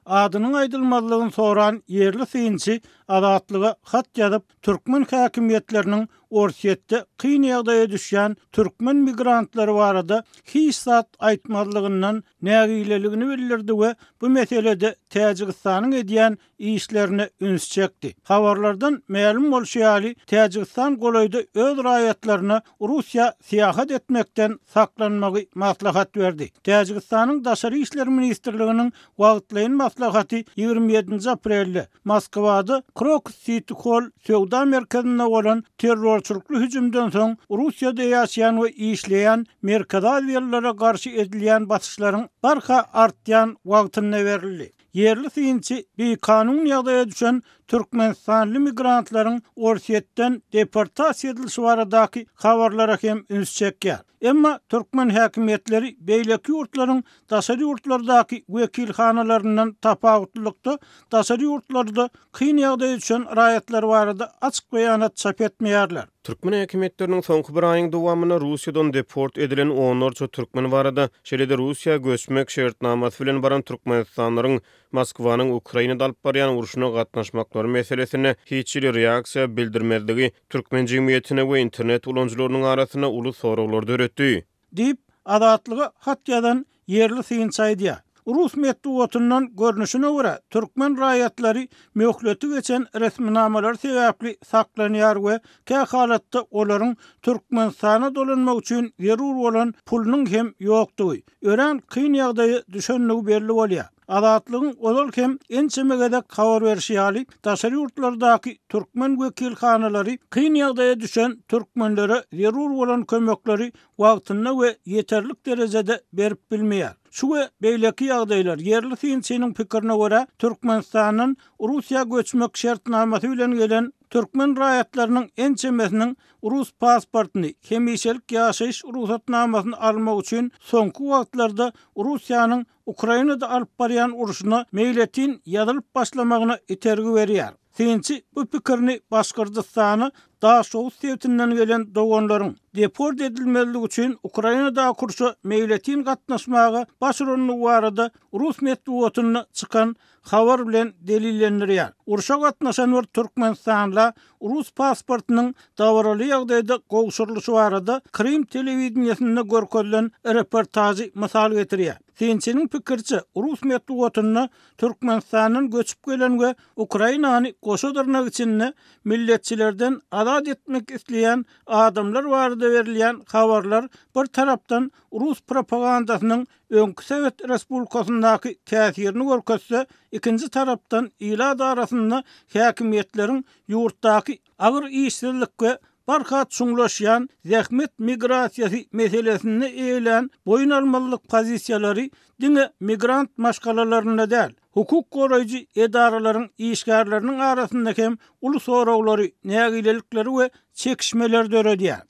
adynyň aýdylmazlygyny soran yerli synçy adatlyga hat ýazyp türkmen häkimiýetleriniň Orsiýetde kyn ýagdaýa düşýän türkmen migrantlary barada hiç zat aýtmazlygyndan nägileligini bildirdi we bu meselede Täjikistanyň edýän işlerini üns çekdi. Habarlardan ma'lum bolýaly, Täjikistan golaýda öz raýatlaryna Russiýa syýahat etmekden saklanmagy maslahat berdi. Täjikistanyň Daşary işler ministrliginiň wagtlaýan maslahaty 27 aprelde Moskwada Krokus City Hall söwda merkezinde bolan terrorçulukly hüjümden soň Russiýada ýaşaýan we işleýän merkezal ýerlere garşy edilýän basyşlaryň barha artýan wagtyna berildi. Yerli synçy bir kanun ýagdaýa düşen Türkmenistanly migrantlaryň Orsiýetden deportasiýa edilişi baradaky habarlara hem üns çekýär. Emma Türkmen häkimiýetleri beýleki ýurtlaryň daşary ýurtlardaky wekilhanalarynyň tapawutlykda daşary ýurtlarda kyn ýagdaýa düşen raýatlar barada açyk beýanat çap etmeýärler. Türkmen häkimiýetleriniň soňky bir aýyň dowamyna Russiýadan deport edilen 10 türkmen barada şeýle-de Russiýa göçmek şertnamasy bilen baran türkmenistanlaryň Moskwanyň Ukrainada alyp barýan uruşyna gatnaşmaklary meselesine hiç reaksiýa bildirmezligi türkmen jemgyýetine we internet ulanjylarynyň arasyna uly soraglar döretdi. Dip adatlyga hat ýazan yerli synçy aýdýar. Rus medeniýetiniň görnüşine görä türkmen raýatlary möhleti geçen resminamalar sebäpli saklanýar we kä halatda olaryň Türkmenistana dolanmak üçin zerur bolan pulunyň hem ýokdugy. Ören kyn ýagdaýa düşenligi belli bolýar. Adatlygyň olal hem ençemegede habar berýärler. Daşary ýurtlardaky türkmen wekilhanalary kyn ýagdaýa düşen türkmenlere zerur bolan kömekleri wagtyna we ýeterlik derejede berip bilmeýär. Şu we beýleki ýagdaýlar yerli synçynyň pikirine görä Türkmenistanyň Russiýa göçmek şertnamasy bilen gelen türkmen raýatlarynyň ençemesiniň Rus pasportyny, hemişelik ýaşaýyş ruhsatnamasyny almak üçin soňky wagtlarda Russiýanyň Ukrainada alyp barýan uruşyna meýletin ýazylyp başlamagyna itergi berýär. Synçy bu pikirini Başkyrtystany Daşow sewtinden gelen dogonlaryň deport edilmezligi üçin Ukrainada kurşa meýletin gatnaşmagy başaranlygy barada Rus medeniýetine çykan habar bilen delillendirýär. Uruşa gatnaşan bir Türkmenistanla Rus pasportynyň dawraly ýagdaýda gowşurylyşy barada Krim telewizionyasynda görkezlen reportajy mysal getirýär. Synçynyň pikirçe Rus medeniýetine Türkmenistanyň göçüp gelen we Ukrainany goşadyrnak üçin milletçilerden azad etmek isleýän adamlar barada berilýän habarlar bir tarapdan Rus propagandasynyň öňkü Sowet Respublikasyndaky täsirini görkezse, ikinji tarapdan ýylar arasynda häkimiýetleriň ýurtdaky agyr işsizlik we barhat şuňlaşýan zähmet migrasiýasy meselesini eýlen boyun almalyk pozisiýalary diňe migrant maşgalalaryna däl, hukuk goraýjy edaralaryň işgärleriniň arasynda hem uly soraglary, nägilelikleri we çekişmeler döredýär.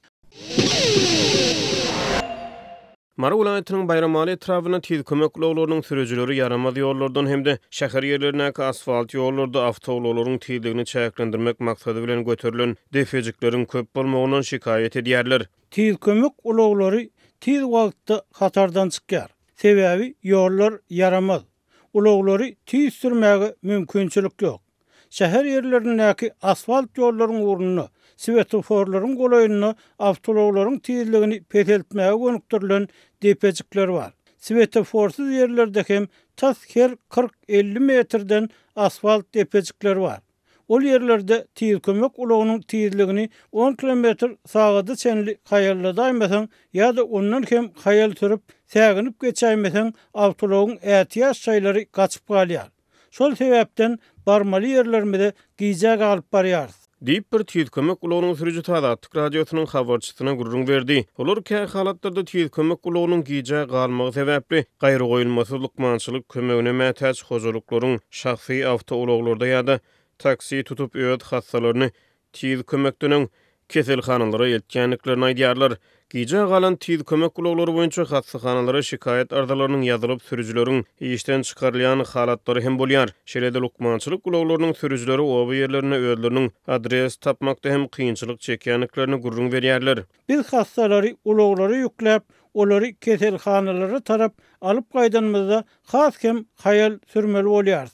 Mara welaýatynyň Bayramaly etrawyna tiz kömek ulaglarynyň sürejleri ýaramaz ýollardan hemde şäher ýerlerindäki asfalt ýollarda awtowaglaryň tizligini çäklendirmek maksady bilen göterilen defejikleriň köp bolmagynyň şikaýet edýärler. Tiz kömek ulaglary tiz wagtda hatardan çykýar. Sebäbi ýollar ýaramaz. Ulaglary tiz sürmäge mümkinçilik ýok. Şäher ýerlerindäki asfalt ýollaryň urnuny svetoforlaryň golaýyny awtologlaryň tizligini peteltmäge gönükdirilen depejikler bar. Svetoforsyz ýerlerde hem tas her 40-50 metrden asfalt depejikler bar. Ol ýerlerde tiz kömek ulagynyň tizligini 10 kilometr sagada çenli haýalladaýmasaň ýa-da ondan hem haýal sürüp säginip geçäýmeseň awtologyň ätiýaş şaýlary gaçyp galýar. Şol sebäpden barmaly ýerlerimizde giýjak alyp barýar. Diýip bir tiz kömek ulagynyň sürüji Tadatlyk radiosynyň habarçysyna gurrun berdi. Olar kä halatlarda tiz kömek ulagynyň giýjak galmagy sebäpli gaýry goýulmasy lukmançylyk kömegine mätäç hojalyklaryň şahsy awtoulaglarda ýa-da taksi tutup öýet hassalaryny tiz kömekden keselhanalara eltkenliklerini aýdýarlar. Giýje galan tiz kömek gulaglary boýunça hastaxanalara şikayet ardalarynyň ýazılıp sürüjüleriň işden çykarylýan halatlary hem bolýar. Şeýle lukmançylyk gulaglarynyň sürüjüleri oba ýerlerine özleriniň adres tapmakda hem kynçylyk çekýänliklerini gurrun berýärler. Biz hastalary ulaglary ýükläp, olary keselhanalara tarap alyp gaýdanmyzda has hem hayal sürmeli bolýar.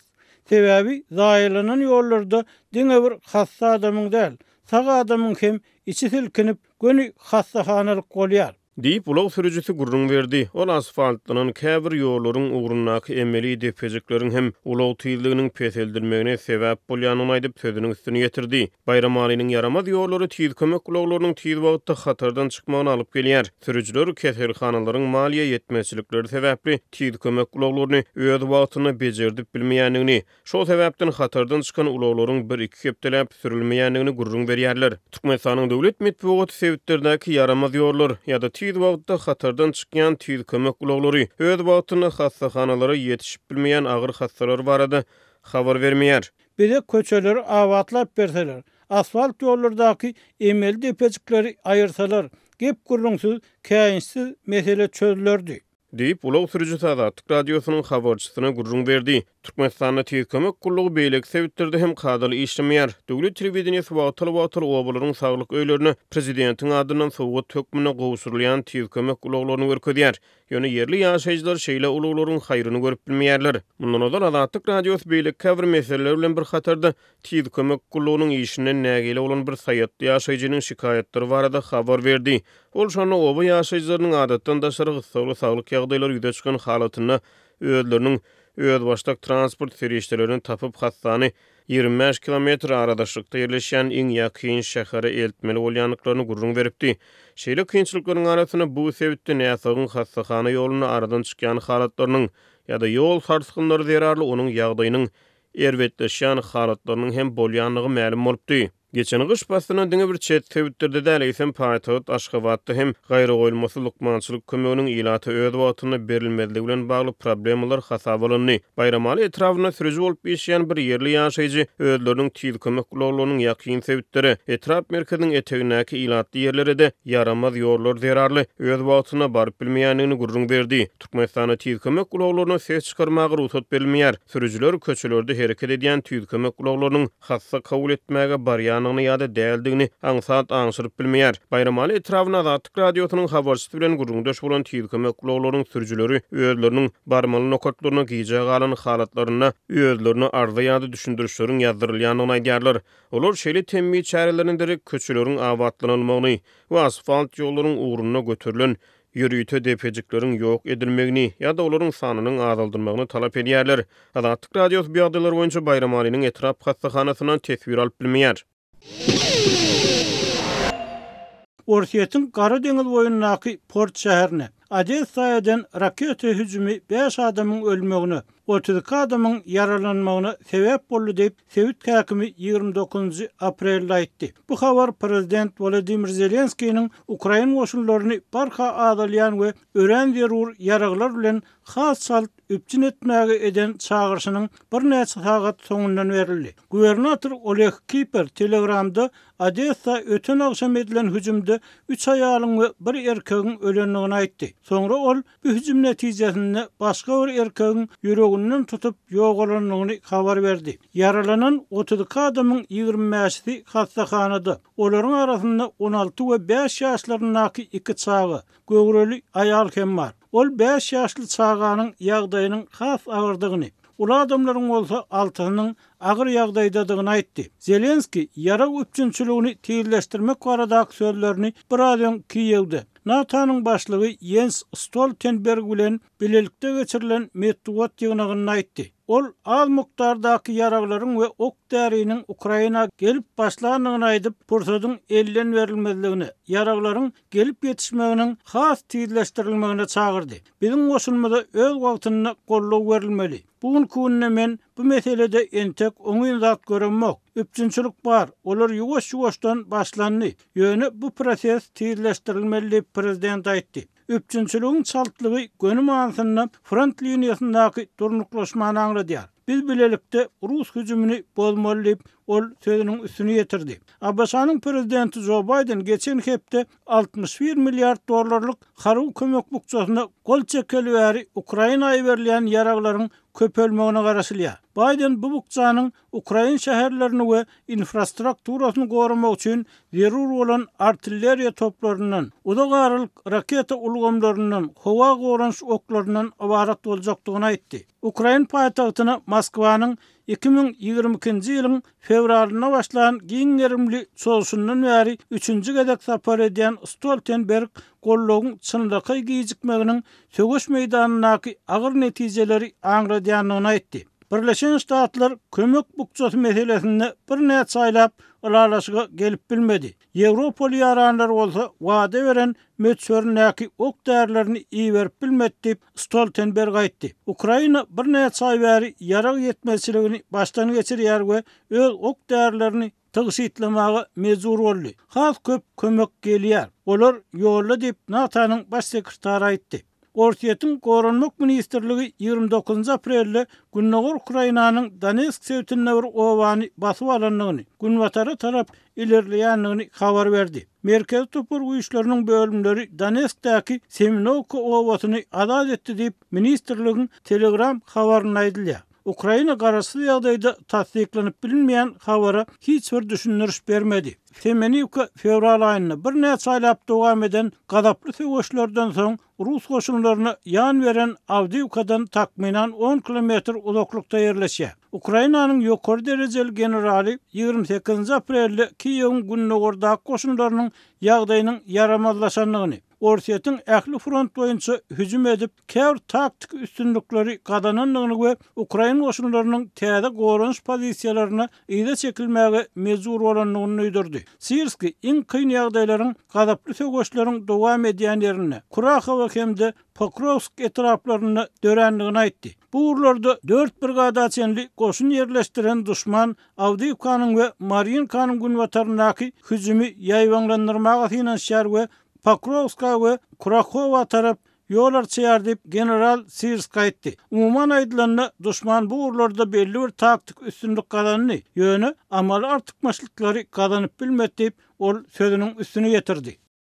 Sebäbi zaýylanan ýollarda diňe bir hasta adamyň däl, saga adamyň hem içi silkinip göni hastahanalyk bolýar. Diýip ulag sürüjüsi gurrun berdi. Ol asfaltlanan käbir ýollaryň ugrundaky emeli defejikleriň hem ulag tyýdliginiň peseldilmegine sebäp bolýanyny aýdyp sözüniň üstüne getirdi. Bayram alynyň yaramaz ýollary tiz kömek ulaglarynyň tiz wagtda hatardan çykmagyny alyp gelýär. Sürüjüler keselhanalaryň maliýe ýetmezçilikleri sebäpli tiz kömek ulaglaryny öz wagtyna bejerdip bilmeýändigini, şol sebäpden hatardan çykan ulaglaryň 1-2 hepdelep sürülmeýändigini gurrun berýärler. Türkmenistanyň döwlet medeniýet sebätlerdäki yaramaz ýollar ýa-da tiz wagtda hatardan çykýan tiz kömek ulaglary öz wagtyna hastaxanalara ýetişip bilmeýän agyr hastalar barada habar bermeýär. Bize köçeleri awatlap berseler, asfalt ýollardaky emel depejikleri aýyrsalar, gep gurrunsyz, käýinsiz mesele çözülerdi. Diýip ulag sürüjüsi Azatlyk radiosynyň habarçysyna gurrun berdi. Türkmenistanda tiz kömek gulagy beýlek sebäplerde hem kadaly işlemeýär. Döwlet telewizionysy wagtly obalaryň saglyk öýlerini prezidentiň adyndan sowgat hökmüne gowşurulýan tiz kömek gulaglaryny görkezýär. Ýöne yerli ýaşaýjylar şeýle ulaglaryň haýryny görüp bilmeýärler. Mundan olar Azatlyk radiosy beýlek käbir meseleler bilen bir hatarda tiz kömek gulagynyň işinden nägile bolan bir saýatly ýaşaýjynyň şikayetleri barada habar berdi. Ol şonu oba ýaşaýjylarynyň adatdan daşary saglyk ýagdaýlary ýüze çykan halatyna özleriniň öz başdak transport serişlerini tapıp hastany 25 kilometr aradaşlykda ýerleşýän iň ýakyn şähere eltmeli bolýanlyklaryny gurrun beripdi. Şeýle kynçylyklaryň arasyna bu sebäpden näsagyn hastaxana ýoluny aradan çykýan halatlarynyň ýa-da ýol sarsgynlary zerarly onuň ýagdaýynyň erwetleşýän halatlarynyň hem bolýanlygy ma'lum bolupdy. Geçen gyş basyna diňe bir çet sebäplerde däl eýsem paýtagat Aşgabatda hem gaýry goýulmasy lukmançylyk kömeginiň ilaty öz wagtyna berilmezligi bilen bagly problemler hasap alındy. Bayramaly etrawyna sürüji bolup ýaşaýan bir yerli ýaşaýjy özleriniň tiz kömek gulaglarynyň ýakyn sebäpleri etrap merkeziniň etegindäki ilatly ýerlere de yaramaz ýollar zerarly öz wagtyna baryp bilmeýändigini gurrun berdi. Türkmenistanda tiz kömek gulaglaryna ses çykarmagy ruhsat berilmeýär. Sürüjiler köçelerde hereket edýän tiz kömek gulaglarynyň hassa kabul etmäge barýan ýa-da däldigini aňsat aňşyryp bilmeýär. Bayramaly etrawyna Azatlyk radiosynyň habarçysy bilen gurrundaş bolan tiz kömek gulaglarynyň sürüjileri özleriniň barmaly nokatlaryna giýje galan halatlaryna özlerini arza ýa-da düşündirişleriň ýazdyrylýanyny aýdýarlar. Olar şeýle temmi çärelerini derek köçeleriň awatlanylmagyny we asfalt ýollaryň ugruna götürilen ýürüýte depejiklerin ýok edilmegini ýa-da olaryň sanynyň azaldyrylygyny talap edýärler. Azatlyk radiosy bu ýagdaýlar boýunça Bayram alynyň etrap hastaxanasyndan tesbir alyp bilmeýär. Orsiýetiň Gara deňiz boýundaky port şäherine Odessaýdan raketa hüjümi 5 adamyň ölmegini, 32 adamyň yaralanmagyna sebäp boldy diýip Sowet häkimi 29 aprelde aýtdy. Bu habar prezident Volodymyr Zelenskiýiň Ukraina goşunlaryny barha adalýan we ören zerur ýaraglar bilen has şalt üpçün etmäge eden çağırşynyň bir näçe sagat soňundan berildi. Gubernator Oleg Kiper Telegramda Odessa öten akşam edilen hüjümde 3 aýalyň we 1 erkegiň ölenligini aýtdy. Soňra ol bu hüjüm netijesinde başga bir erkegiň ýüreginden tutup ýogalanlygyny habar berdi. Yaralanan 32 adamyň 25-si hastaxanada. Olaryň arasynda 16 we 5 ýaşlarynyňky 2 çagy, gögreli aýal hem bar. Ol 5 ýaşly çaganyň ýagdaýynyň has agyrdygyny, ula adamlaryň bolsa 6-nyň agyr ýagdaýdadygyny aýtdy. Zelenski ýara üpçünçiligini tiýirleşdirmek baradaky sözlerini birazdan Kiýewde NATO'nun başlygy Jens Stoltenberg bilen bilelikde geçirilen medeniýet ýygynyny aýtdy. Ol az mukdardaky ýaraglaryň we ok däriniň Ukraina gelip başlanýanyny aýdyp, pursadyň elden berilmezligini, ýaraglaryň gelip ýetişmeginiň has tiýirleşdirilmegine çagyrdy. Biziň goşulmada öz wagtyna gollaw berilmeli. Bugün kunna men bu meselede entek oňy zat görünmek. Üpçünçilik bar. Olar ýuwaş-ýuwaşdan başlandy. Ýöne bu proses tiýirleşdirilmeli prezident aýtdy. Üpçünçiligiň çaltlygy gönüm ansyna front liniýasyndaky durnuklaşmany aňladýar. Biz bilelikde Rus hüjümini bozmaly ol sözünün üstüne getirdi. ABŞ'nın prezidenti Joe Biden geçen hepde 61 milyard dollarlyk harby kömek bukçasyna gol çekeli Ukraina'ya verilen yaraglaryň köpelmegine garaşylýar. Biden bu bukçanyň Ukraina şäherlerini we infrastrukturasyny gorumak üçin zerur bolan artilleriya toplarynyň, udagarlyk raketa ulgamlarynyň, howa gorunç oklarynyň awarat boljakdygyny aýtdy. Ukraina paýtagtyna Moskwanyň 2022-nji ýylyň fevralyna başlayan giňerimli çolşundan bäri 3-nji gedek sapar edýän Stoltenberg gollugyň çyndaky gijikmeginiň sögüş meýdanynaky agyr netijeleri aňradýanyny aýtdy. Birleşen Ştatlar kömek bukçasy meselesini bir näçe aýlap ulalaşyga gelip bilmedi. Ýewropaly ýaranlar bolsa wada beren möçörnäki ok därlerini iyi berip bilmedi diýip Stoltenberg aýtdy. Ukraina bir näçe aý bäri ýarag ýetmezçiligini baştan geçirýär we öz ok därlerini tygyşytlamagy mejbur boldy. Has köp kömek gelýär. Olar ýolla diýip NATO'nyň baş sekretary aýtdy. Ortiýetiň Gorunmak ministrligi 29 aprelde Günnäger Ukrainanyň Donetsk sewtinde bir owany basyp alanlygyny, Günwatary tarap ilerleýänligini habar berdi. Merkez topar güýçleriniň bölümleri Donetskdäki Semenovka owasyny azad etdi diýip ministrligiň Telegram habaryny aýdylýar. Ukraina garaşy ýagdaýda tasdiklanyp bilinmeýän habara hiç bir düşündiriş bermedi. Semenovka fevral aýyny bir näçe aýlap dowam eden gadaply söwüşlerden soň Rus goşunlaryna ýan beren Avdiivkadan takminan 10 kilometr uzaklykda ýerleşýär. Ukrainanyň ýokary derejeli generali 28 aprelde Kiýewiň Günnägerdaky goşunlarynyň ýagdaýynyň yaramazlaşanlygyny, Ortiýetiň ähli front boýunça hüjüm edip, käwr taktik üstünlikleri gadananlygyny we Ukraina goşunlarynyň täze gorunç pozisiýalaryna ýyda çekilmäge mejbur bolanlygyny öýdürdi. Sirski iň kyn ýagdaýlaryň gadaply söwüşleriň dowam edýän ýerine, Kurachow hemde Pokrovsk etraplaryny dörenligini aýtdy. Bu urlarda 4 brigada çenli goşun ýerleşdiren düşman Avdiivkanyň we Mariinkanyň Günwatarynaky hüjümi ýaýwanlandyrmagy finansiýar we Pokrovska we Kurachowa tarap ýol açýar diýip general Sirsk aýtdy. Umuman aýdylanyna düşman bu urlarda belli bir taktik üstünlik gazandy. Ýöne amal artykmaçlyklary gazanyp bilmedi diýip ol sözüniň üstüne getirdi.